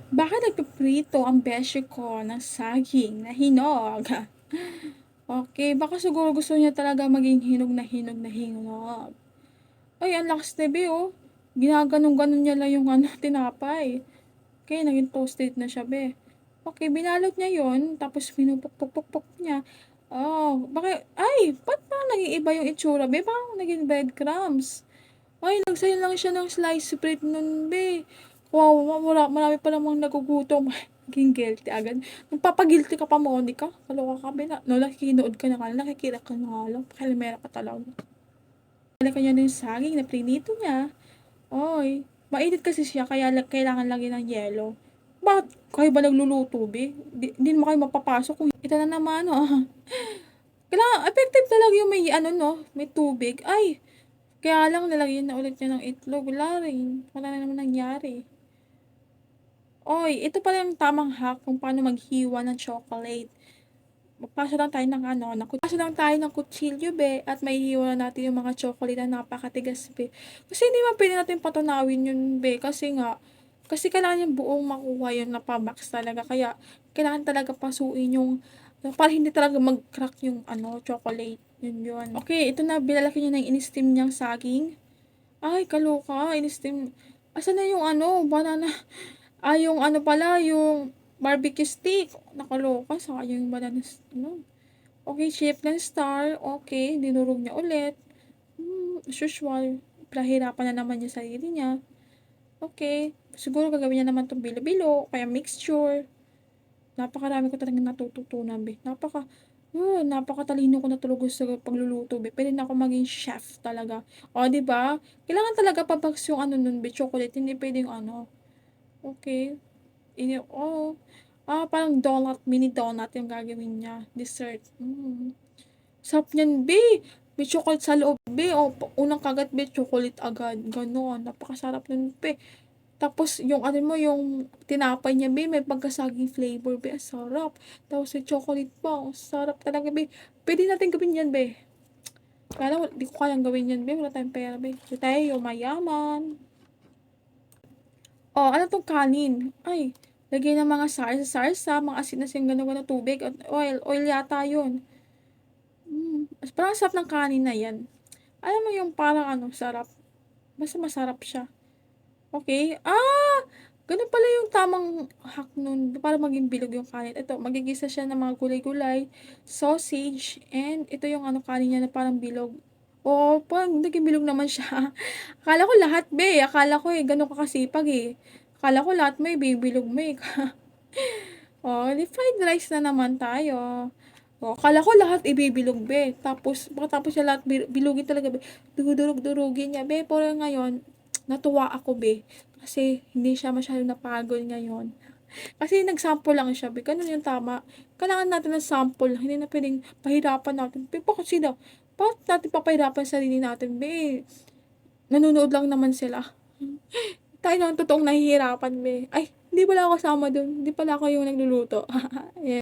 Bakit nagpiprito ang beshi ko ng saging na hinog? Okay, baka siguro gusto niya talaga maging hinog na hinog na hinog. Ay, ang lakas na be, oh. Ginaganon-ganon niya lang yung ano, tinapay. Okay, naging toasted na siya, be. Okay, binalot niya yon tapos pinupukpuk-pukpuk niya. Oh, bakit? Ay, ba't parang naging iba yung itsura, be? Parang naging breadcrumbs. Ay, nagsayo lang siya ng slice bread nun, be. Wow, marami pa namang nagugutom. Naging guilty agad. Nagpapagilty ka pa, Monica. Kaloka ka, be. No, nakikinood ka na nga, nakikita ka na nga lang. Pakilimera ka talaga. Kaya kanya na yung saging na prinito niya. Oy, mainit kasi siya, kaya kailangan lagyan ng yelo. Bakit kayo ba nagluluto, be? Di naman kayo mapapasok kung ito na naman, oh. Kailangan, effective talaga yung may, ano, no, may tubig. Ay, kaya lang nilagyan na ulit niya ng itlog. Wala rin. Wala na naman nangyari. Oy, ito pala yung tamang hack kung paano maghiwa ng chocolate. Magpasa lang tayo ng ano, magpasa lang tayo ng kutsilyo, be, at maihiwa na natin yung mga chocolate na napakatigas, be. Kasi hindi man pwede natin patunawin yun, be, kasi kailangan yung buong makuha yun na pa-max talaga. Kaya, kailangan talaga pasuin yung, para hindi talaga mag-crack yung, ano, chocolate. Yun yun. Okay, ito na, bilalaki niya na yung in-steam niyang saging. Ay, kaloka, in-steam. Asan na yung ano, banana, yung ano pala, yung barbecue stick. Nakaloka, saka yung banana, ano. Okay, shape ng star. Okay, dinurog niya ulit. As usual, pahirapan na naman yung sarili niya. Okay, siguro gagawin niya naman itong bilo-bilo, kaya mixture. Napakarami ko talagang natututunan, be. Napakatalino ko na talaga sa pagluluto, be. Pwede na ako maging chef talaga. O, di ba? Kailangan talaga pabags yung ano nun, be, chocolate. Hindi pwedeng ano. Okay. Parang donut, mini donut yung gagawin niya. Dessert. Sarap niyan, be. May chocolate sa loob, be. O, unang kagat, be, chocolate agad. Ganon. Napakasarap nun, be. Tapos, yung ano mo, yung tinapay niya, be, may pagkasaging flavor, be. Ang sarap. Tapos, yung chocolate pa. Ang sarap talaga, be. Pwede natin gawin yan, be. Kaya lang, di ko kayang gawin yan, be. Wala tayong pera, be. So, tayo, yung mayaman. Oh, ano tong kanin? Ay, lagay ng mga sarsa-sarsa, mga asin-asin, gano'n-gano'n tubig at oil. Oil yata yun. Parang sarap ng kanin na yan. Alam mo yung parang ano, sarap. Basta masarap siya. Okay. Ganun pala yung tamang hack nun para maging bilog yung kanin. Ito, magigisa siya ng mga gulay-gulay, sausage, and ito yung ano kanin niya na parang bilog. Oo, parang naging bilog naman siya. Akala ko lahat, be. Akala ko ganun ka kasipag eh. Akala ko lahat may bibilog mo eh. Oh, di fried rice na naman tayo. Oh, akala ko lahat ibibilog, be. Tapos siya lahat bilugin talaga, be. Durug-durugin niya, be. Pero ngayon, natuwa ako, be. Kasi hindi siya masyadong napagod ngayon. Kasi nag-sample lang siya, be. Ganun yung tama. Kailangan natin ng sample. Hindi na pwedeng pahirapan natin. Be, bakit natin papahirapan sarili natin, be? Nanonood lang naman sila. Tayo naman totoong nahihirapan, be. Ay, hindi pala ako kasama dun. Hindi pala ako yung nagluluto.